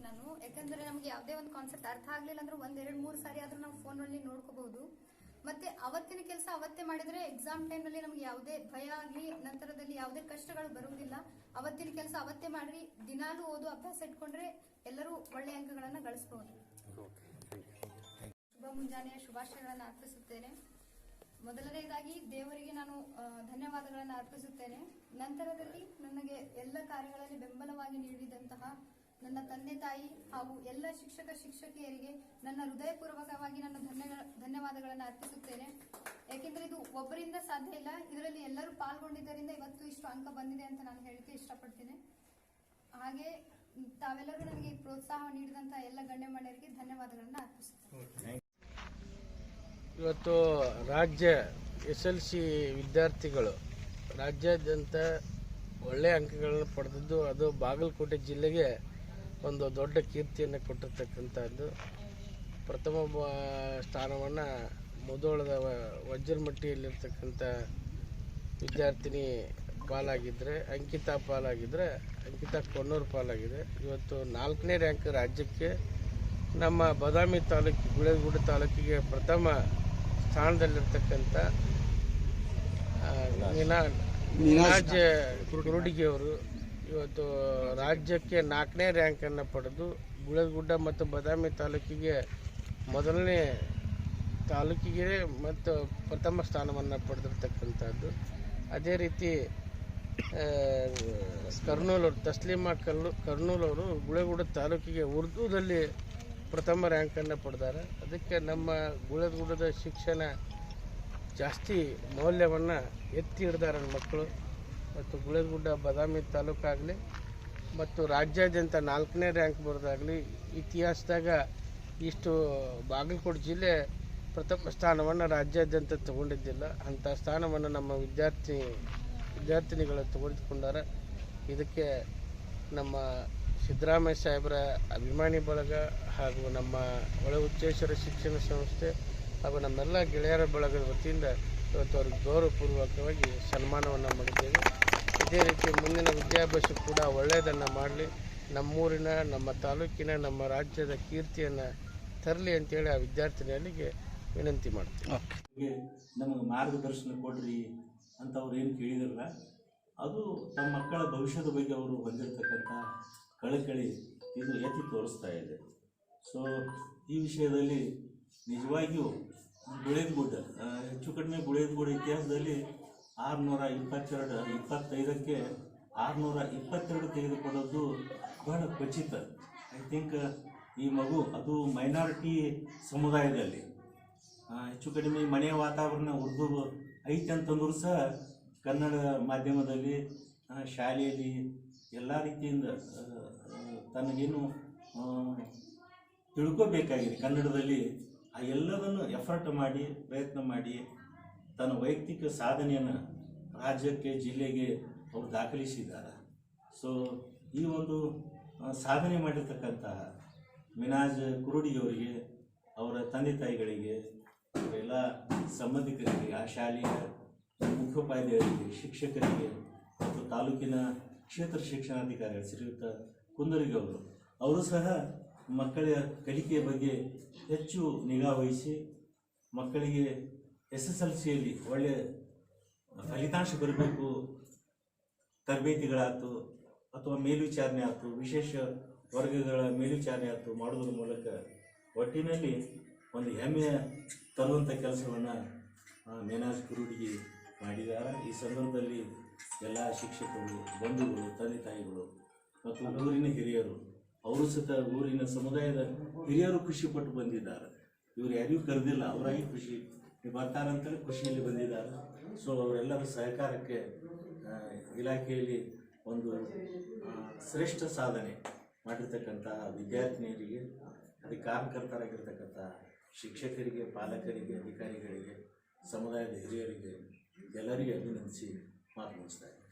ನಾನು. ಯಾಕಂದ್ರೆ ನಮ್ಗೆ ಯಾವುದೇ ಒಂದು ಕಾನ್ಸೆಪ್ಟ್ ಅರ್ಥ ಆಗ್ಲಿಲ್ಲ ಅಂದ್ರೆ ಒಂದ್ 2-3 ಸಾರಿ ಆದ್ರೂ ನಾವು ಫೋನ್ ಅಲ್ಲಿ ನೋಡ್ಕೋಬಹುದು. ಮತ್ತೆ ಅವತ್ತಿನ ಕೆಲಸ ಅವತ್ತೇ ಮಾಡಿದ್ರೆ ಎಕ್ಸಾಮ್ ಟೈಮ್ ನಲ್ಲಿ ನಮ್ಗೆ ಯಾವುದೇ ಭಯ ಆಗ್ಲಿ ನಂತರದಲ್ಲಿ ಯಾವುದೇ ಕಷ್ಟಗಳು ಬರುವುದಿಲ್ಲ. ಅವತ್ತಿನ ಕೆಲಸ ಅವತ್ತೇ ಮಾಡ್ರಿ. ದಿನಾಲೂ ಓದು ಅಭ್ಯಾಸ ಇಟ್ಕೊಂಡ್ರೆ ಎಲ್ಲರೂ ಒಳ್ಳೆ ಅಂಕಗಳನ್ನ ಗಳಿಸಬಹುದು. ಶುಭ ಮುಂಜಾನೆಯ ಶುಭಾಶಯಗಳನ್ನು ಅರ್ಪಿಸುತ್ತೇನೆ. ಮೊದಲನೇದಾಗಿ ದೇವರಿಗೆ ನಾನು ಧನ್ಯವಾದಗಳನ್ನು ಅರ್ಪಿಸುತ್ತೇನೆ. ನಂತರದಲ್ಲಿ ನನಗೆ ಎಲ್ಲ ಕಾರ್ಯಗಳಲ್ಲಿ ಬೆಂಬಲವಾಗಿ ನೀಡಿದಂತಹ ನನ್ನ ತಂದೆ ತಾಯಿ ಹಾಗೂ ಎಲ್ಲ ಶಿಕ್ಷಕ ಶಿಕ್ಷಕಿಯರಿಗೆ ನನ್ನ ಹೃದಯಪೂರ್ವಕವಾಗಿ ನನ್ನ ಧನ್ಯವಾದಗಳನ್ನು ಅರ್ಪಿಸುತ್ತೇನೆ. ಯಾಕೆಂದ್ರೆ ಇದು ಒಬ್ಬರಿಂದ ಸಾಧ್ಯ ಇಲ್ಲ, ಇದರಲ್ಲಿ ಎಲ್ಲರೂ ಪಾಲ್ಗೊಂಡಿದ್ದರಿಂದ ಇವತ್ತು ಇಷ್ಟು ಅಂಕ ಬಂದಿದೆ ಅಂತ ನಾನು ಹೇಳಕ್ಕೆ ಇಷ್ಟಪಡ್ತೀನಿ. ಹಾಗೆ ತಾವೆಲ್ಲರೂ ನನಗೆ ಪ್ರೋತ್ಸಾಹ ನೀಡಿದಂತಹ ಎಲ್ಲ ಗಣ್ಯಮಾನ್ಯರಿಗೆ ಧನ್ಯವಾದಗಳನ್ನು ಅರ್ಪಿಸುತ್ತೇನೆ. ಇವತ್ತು ರಾಜ್ಯ SLC ವಿದ್ಯಾರ್ಥಿಗಳು ರಾಜ್ಯಾದ್ಯಂತ ಒಳ್ಳೆಯ ಅಂಕಗಳನ್ನು ಪಡೆದಿದ್ದು ಅದು ಬಾಗಲಕೋಟೆ ಜಿಲ್ಲೆಗೆ ಒಂದು ದೊಡ್ಡ ಕೀರ್ತಿಯನ್ನು ಕೊಟ್ಟಿರ್ತಕ್ಕಂಥದ್ದು. ಪ್ರಥಮ ಸ್ಥಾನವನ್ನು ಮುಧೋಳದ ವಜ್ರಮಟ್ಟಿಯಲ್ಲಿರ್ತಕ್ಕಂಥ ವಿದ್ಯಾರ್ಥಿನಿ ಪಾಲಾಗಿದ್ದರೆ, ಅಂಕಿತಾ ಕೊನ್ನೂರು ಪಾಲಾಗಿದೆ. ಇವತ್ತು 4ನೇ ರ್ಯಾಂಕ್ ರಾಜ್ಯಕ್ಕೆ ನಮ್ಮ ಬಾದಾಮಿ ತಾಲೂಕು ಗುಳೇದಗುಡ್ಡ ತಾಲೂಕಿಗೆ ಪ್ರಥಮ ಸ್ಥಾನದಲ್ಲಿರ್ತಕ್ಕಂಥ ಮಿನಾಜ್ ಕುರುಡಿಗೆಯವರು ಇವತ್ತು ರಾಜ್ಯಕ್ಕೆ 4ನೇ ರ್ಯಾಂಕನ್ನು ಪಡೆದು ಗುಳೇದಗುಡ್ಡ ಮತ್ತು ಬಾದಾಮಿ ತಾಲೂಕಿಗೆ ಮೊದಲನೇ ತಾಲೂಕಿಗೆ ಮತ್ತು ಪ್ರಥಮ ಸ್ಥಾನವನ್ನು ಪಡೆದಿರ್ತಕ್ಕಂಥದ್ದು. ಅದೇ ರೀತಿ ತಸ್ಲೀಮಾ ಕರ್ನೂಲವರು ಗುಳೇದಗುಡ್ಡ ತಾಲೂಕಿಗೆ ಉರ್ದುದಲ್ಲಿ ಪ್ರಥಮ ರ್ಯಾಂಕನ್ನು ಪಡೆದಾರೆ. ಅದಕ್ಕೆ ನಮ್ಮ ಗುಳೇದಗುಡ್ಡದ ಶಿಕ್ಷಣ ಜಾಸ್ತಿ ಮೌಲ್ಯವನ್ನು ಎತ್ತಿ ಹಿಡಿದಾರೆ ಮಕ್ಕಳು. ಮತ್ತು ಗುಳೇದಗುಡ್ಡ ಬಾದಾಮಿ ತಾಲೂಕಾಗಲಿ ಮತ್ತು ರಾಜ್ಯಾದ್ಯಂತ 4ನೇ ರ್ಯಾಂಕ್ ಬರೋದಾಗಲಿ ಇತಿಹಾಸದಾಗ ಇಷ್ಟು ಬಾಗಲಕೋಟೆ ಜಿಲ್ಲೆ ಪ್ರಥಮ ಸ್ಥಾನವನ್ನು ರಾಜ್ಯಾದ್ಯಂತ ತಗೊಂಡಿದ್ದಿಲ್ಲ. ಅಂಥ ಸ್ಥಾನವನ್ನು ನಮ್ಮ ವಿದ್ಯಾರ್ಥಿನಿಗಳು ತೆಗೆದುಕೊಂಡಾರೆ. ಇದಕ್ಕೆ ನಮ್ಮ ಸಿದ್ದರಾಮಯ್ಯ ಸಾಹೇಬರ ಅಭಿಮಾನಿ ಬಳಗ ಹಾಗೂ ನಮ್ಮ ಒಳ ಉಚ್ಚೇಶ್ವರ ಶಿಕ್ಷಣ ಸಂಸ್ಥೆ ಹಾಗೂ ನಮ್ಮೆಲ್ಲ ಗೆಳೆಯರ ಬಳಗದ ವತಿಯಿಂದ ಇವತ್ತು ಅವ್ರಿಗೆ ಗೌರವಪೂರ್ವಕವಾಗಿ ಸನ್ಮಾನವನ್ನು ಮಾಡಿದ್ದೇವೆ. ಇದೇ ರೀತಿ ಮುಂದಿನ ವಿದ್ಯಾಭ್ಯಾಸ ಕೂಡ ಒಳ್ಳೆಯದನ್ನು ಮಾಡಲಿ, ನಮ್ಮೂರಿನ, ನಮ್ಮ ತಾಲೂಕಿನ, ನಮ್ಮ ರಾಜ್ಯದ ಕೀರ್ತಿಯನ್ನು ತರಲಿ ಅಂತೇಳಿ ಆ ವಿದ್ಯಾರ್ಥಿನಿಯರಿಗೆ ವಿನಂತಿ ಮಾಡ್ತೀವಿ. ನಮಗೆ ಮಾರ್ಗದರ್ಶನ ಕೊಡ್ರಿ ಅಂತ ಅವ್ರು ಏನು ಕೇಳಿದಾರಲ್ಲ, ಅದು ತಮ್ಮ ಮಕ್ಕಳ ಭವಿಷ್ಯದ ಬಗ್ಗೆ ಅವರು ಹೊಂದಿರತಕ್ಕಂಥ ಕಳಕಳಿ ಇದು ಎತ್ತಿ ತೋರಿಸ್ತಾ ಇದೆ. ಸೊ ಈ ವಿಷಯದಲ್ಲಿ ನಿಜವಾಗಿಯೂ ಗುಳೇದಗುಡ್ಡ ಹೆಚ್ಚು ಕಡಿಮೆ ಗುಳೇದಗುಡ್ಡ ಇತಿಹಾಸದಲ್ಲಿ 625ಕ್ಕೆ 622 ತೆಗೆದುಕೊಳ್ಳೋದು ಬಹಳ ಖಚಿತ. ಐ ಥಿಂಕ್ ಈ ಮಗು ಅದು ಮೈನಾರಿಟಿ ಸಮುದಾಯದಲ್ಲಿ ಹೆಚ್ಚು ಕಡಿಮೆ ಮನೆಯ ವಾತಾವರಣ ಉರ್ದು ಐತೆ ಅಂತಂದ್ರೂ ಸಹ ಕನ್ನಡ ಮಾಧ್ಯಮದಲ್ಲಿ ಶಾಲೆಯಲ್ಲಿ ಎಲ್ಲ ರೀತಿಯಿಂದ ತನಗೇನು ತಿಳ್ಕೋಬೇಕಾಗಿದೆ ಕನ್ನಡದಲ್ಲಿ ಆ ಎಲ್ಲದನ್ನು ಎಫರ್ಟ್ ಮಾಡಿ ಪ್ರಯತ್ನ ಮಾಡಿ ತನ್ನ ವೈಯಕ್ತಿಕ ಸಾಧನೆಯನ್ನು ರಾಜ್ಯಕ್ಕೆ ಜಿಲ್ಲೆಗೆ ಅವರು ದಾಖಲಿಸಿದ್ದಾರೆ. ಸೊ ಈ ಒಂದು ಸಾಧನೆ ಮಾಡಿರ್ತಕ್ಕಂತಹ ಮಿನಾಜ್ ಕುರುಡಿಯವರಿಗೆ, ಅವರ ತಂದೆ ತಾಯಿಗಳಿಗೆ, ಅವರೆಲ್ಲ ಸಂಬಂಧಿಕರಿಗೆ, ಆ ಶಾಲೆಯ ಮುಖ್ಯೋಪಾಧ್ಯಾಯರಿಗೆ, ಶಿಕ್ಷಕರಿಗೆ ಮತ್ತು ತಾಲೂಕಿನ ಕ್ಷೇತ್ರ ಶಿಕ್ಷಣಾಧಿಕಾರಿಗಳು ಶ್ರೀಯುತ ಕುಂದರಿಗೆ ಅವರು ಸಹ ಮಕ್ಕಳ ಕಲಿಕೆಯ ಬಗ್ಗೆ ಹೆಚ್ಚು ನಿಗಾ ವಹಿಸಿ ಮಕ್ಕಳಿಗೆ SSLCಯಲ್ಲಿ ಒಳ್ಳೆಯ ಫಲಿತಾಂಶ ಬರಬೇಕು, ತರಬೇತಿಗಳಾಯ್ತು ಅಥವಾ ಮೇಲ್ವಿಚಾರಣೆ ಆಯ್ತು, ವಿಶೇಷ ವರ್ಗಗಳ ಮೇಲ್ವಿಚಾರಣೆ ಆಯ್ತು ಮಾಡೋದ್ರ ಮೂಲಕ ಒಟ್ಟಿನಲ್ಲಿ ಒಂದು ಹೆಮ್ಮೆಯ ತರುವಂಥ ಕೆಲಸವನ್ನು ಮಿನಾಜ್ ಕುರುಡಿಗೆ ಮಾಡಿದ್ದಾರೆ. ಈ ಸಂದರ್ಭದಲ್ಲಿ ಎಲ್ಲ ಶಿಕ್ಷಕರು, ಬಂಧುಗಳು, ತಂದೆ ತಾಯಿಗಳು ಮತ್ತು ಊರಿನ ಹಿರಿಯರು, ಅವರು ಸಹಿತ ಊರಿನ ಸಮುದಾಯದ ಹಿರಿಯರು ಖುಷಿಪಟ್ಟು ಬಂದಿದ್ದಾರೆ. ಇವರು ಯಾರಿಗೂ ಕರೆದಿಲ್ಲ, ಅವರಾಗಿ ಖುಷಿ ಬರ್ತಾರಂತೇಳಿ ಖುಷಿಯಲ್ಲಿ ಬಂದಿದ್ದಾರೆ. ಸೊ ಅವರೆಲ್ಲರ ಸಹಕಾರಕ್ಕೆ ಇಲಾಖೆಯಲ್ಲಿ ಒಂದು ಶ್ರೇಷ್ಠ ಸಾಧನೆ ಮಾಡಿರ್ತಕ್ಕಂಥ ವಿದ್ಯಾರ್ಥಿನಿಯರಿಗೆ, ಅದಕ್ಕೆ ಕಾರಣಕರ್ತರಾಗಿರ್ತಕ್ಕಂಥ ಶಿಕ್ಷಕರಿಗೆ, ಪಾಲಕರಿಗೆ, ಅಧಿಕಾರಿಗಳಿಗೆ, ಸಮುದಾಯದ ಹಿರಿಯರಿಗೆ ಎಲ್ಲರಿಗೆ ಅಭಿನಂದಿಸಿ ಮಾತು ಮುಗಿಸ್ತಾ ಇದ್ದೀನಿ.